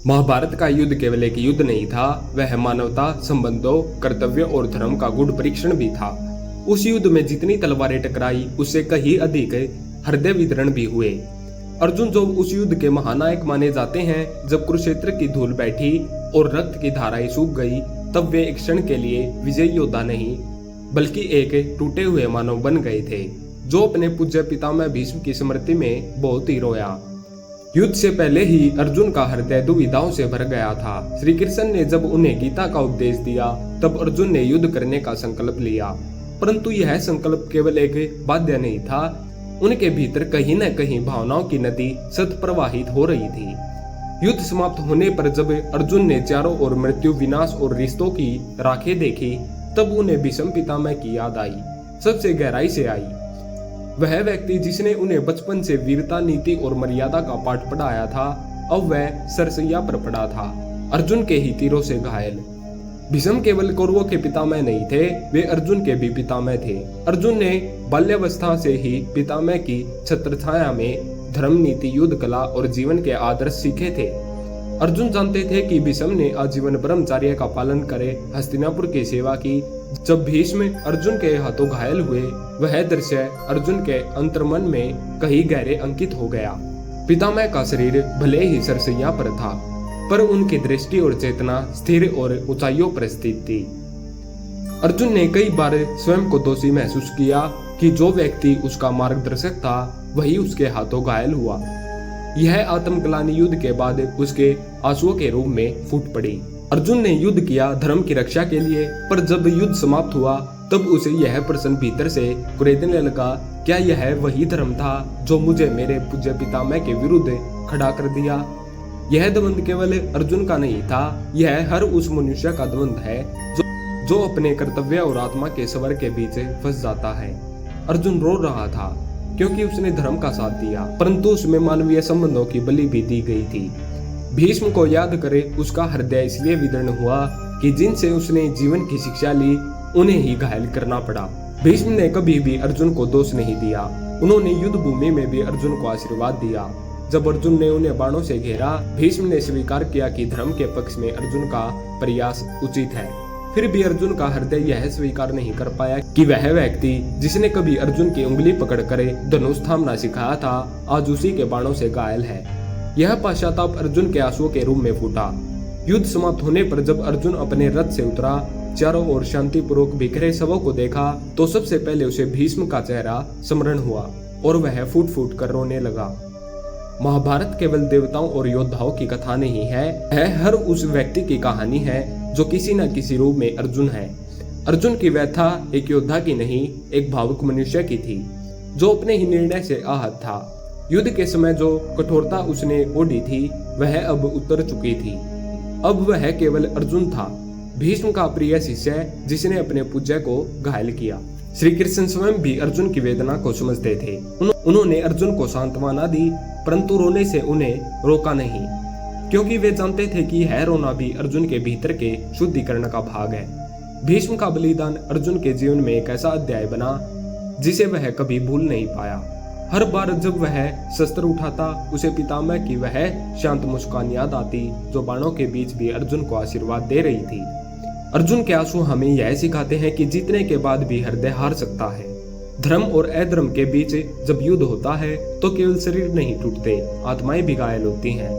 महाभारत का युद्ध केवल एक युद्ध नहीं था, वह मानवता, संबंधों, कर्तव्य और धर्म का गूढ़ परीक्षण भी था। उस युद्ध में जितनी तलवारें टकराई उससे कहीं अधिक हृदय विदरण भी हुए। अर्जुन जो उस युद्ध के महानायक माने जाते हैं, जब कुरुक्षेत्र की धूल बैठी और रक्त की धाराएं सूख गई, तब वे एक क्षण के लिए विजयी योद्धा नहीं बल्कि एक टूटे हुए मानव बन गए थे, जो अपने पूज्य पितामह भीष्म की स्मृति में बहुत ही रोया। युद्ध से पहले ही अर्जुन का हृदय दुविधाओं से भर गया था। श्री कृष्ण ने जब उन्हें गीता का उपदेश दिया, तब अर्जुन ने युद्ध करने का संकल्प लिया, परंतु यह संकल्प केवल एक बाध्य नहीं था। उनके भीतर कहीं न कहीं भावनाओं की नदी सत प्रवाहित हो रही थी। युद्ध समाप्त होने पर जब अर्जुन ने चारों ओर मृत्यु, विनाश और रिश्तों की राखें देखी, तब उन्हें भीष्म पितामह की याद आई, सबसे गहराई से आई। वह व्यक्ति जिसने उन्हें बचपन से वीरता, नीति और मर्यादा का पाठ पढ़ाया था, अब वह सरसैया पर पड़ा था, अर्जुन के ही तीरों से घायल। भीष्म केवल कौरवों के पितामह नहीं थे, वे अर्जुन के भी पितामह थे। अर्जुन ने बाल्यावस्था से ही पितामह की छत्रछाया में धर्म, नीति, युद्ध कला और जीवन के आदर्श सीखे थे। अर्जुन जानते थे कि भीष्म ने आजीवन ब्रह्मचर्य का पालन करे हस्तिनापुर की सेवा की। जब भीष्म अर्जुन के हाथों घायल हुए, वह दृश्य अर्जुन के अंतर्मन में कहीं गहरे अंकित हो गया। पितामह का शरीर भले ही सरसैया पर था, पर उनकी दृष्टि और चेतना स्थिर और ऊंचाइयों पर स्थित थी। अर्जुन ने कई बार स्वयं को दोषी महसूस किया कि जो व्यक्ति उसका मार्गदर्शक था, वही उसके हाथों घायल हुआ। यह आत्मग्लानि युद्ध के बाद उसके आंसुओं के रूप में फूट पड़ी। अर्जुन ने युद्ध किया धर्म की रक्षा के लिए, पर जब युद्ध समाप्त हुआ, तब उसे यह प्रश्न भीतर से कुरेदने लगा, क्या यह वही धर्म था जो मुझे मेरे पूज्य पितामह के विरुद्ध खड़ा कर दिया? यह द्वंद केवल अर्जुन का नहीं था, यह हर उस मनुष्य का द्वंद है जो अपने कर्तव्य और आत्मा के स्वर के बीच फंस जाता है। अर्जुन रो रहा था क्योंकि उसने धर्म का साथ दिया, परंतु उसमें मानवीय संबंधों की बलि भी दी गई थी। भीष्म को याद करे उसका हृदय इसलिए विदीर्ण हुआ कि जिनसे उसने जीवन की शिक्षा ली, उन्हें ही घायल करना पड़ा। भीष्म ने कभी भी अर्जुन को दोष नहीं दिया, उन्होंने युद्ध भूमि में भी अर्जुन को आशीर्वाद दिया। जब अर्जुन ने उन्हें बाणों से घेरा, भीष्म ने स्वीकार किया कि धर्म के पक्ष में अर्जुन का प्रयास उचित है। फिर भी अर्जुन का हृदय यह स्वीकार नहीं कर पाया कि वह व्यक्ति जिसने कभी अर्जुन की उंगली पकड़कर धनुष थामना सिखाया था, आज उसी के बाणों से घायल है। यह पश्चाताप अर्जुन के आंसुओं के रूप में फूटा। युद्ध समाप्त होने पर जब अर्जुन अपने रथ से उतरा, चारों ओर शांतिपूर्वक बिखरे शवों को देखा, तो सबसे पहले उसे भीष्म का चेहरा स्मरण हुआ और वह फूट फूट कर रोने लगा। महाभारत केवल देवताओं और योद्धाओं की कथा नहीं है, यह हर उस व्यक्ति की कहानी है जो किसी न किसी रूप में अर्जुन है। अर्जुन की व्यथा एक योद्धा की नहीं, एक भावुक मनुष्य की थी, जो अपने ही निर्णय से आहत था। युद्ध के समय जो कठोरता उसने ओढ़ी थी, वह अब उतर चुकी थी। अब वह केवल अर्जुन था, भीष्म का प्रिय शिष्य जिसने अपने पूज्य को घायल किया। श्री कृष्ण स्वयं भी अर्जुन की वेदना को समझते थे। उन्होंने अर्जुन को सांत्वना दी, परंतु रोने से उन्हें रोका नहीं, क्योंकि वे जानते थे कि यह रोना भी अर्जुन के भीतर के शुद्धिकरण का भाग है। भीष्म का बलिदान अर्जुन के जीवन में एक ऐसा अध्याय बना जिसे वह कभी भूल नहीं पाया। हर बार जब वह शस्त्र उठाता, उसे पितामह की वह शांत मुस्कान याद आती, जो बाणों के बीच भी अर्जुन को आशीर्वाद दे रही थी। अर्जुन के आंसू हमें यह सिखाते हैं कि जीतने के बाद भी हृदय हार सकता है। धर्म और अधर्म के बीच जब युद्ध होता है, तो केवल शरीर नहीं टूटते, आत्माएं भी घायल होती हैं।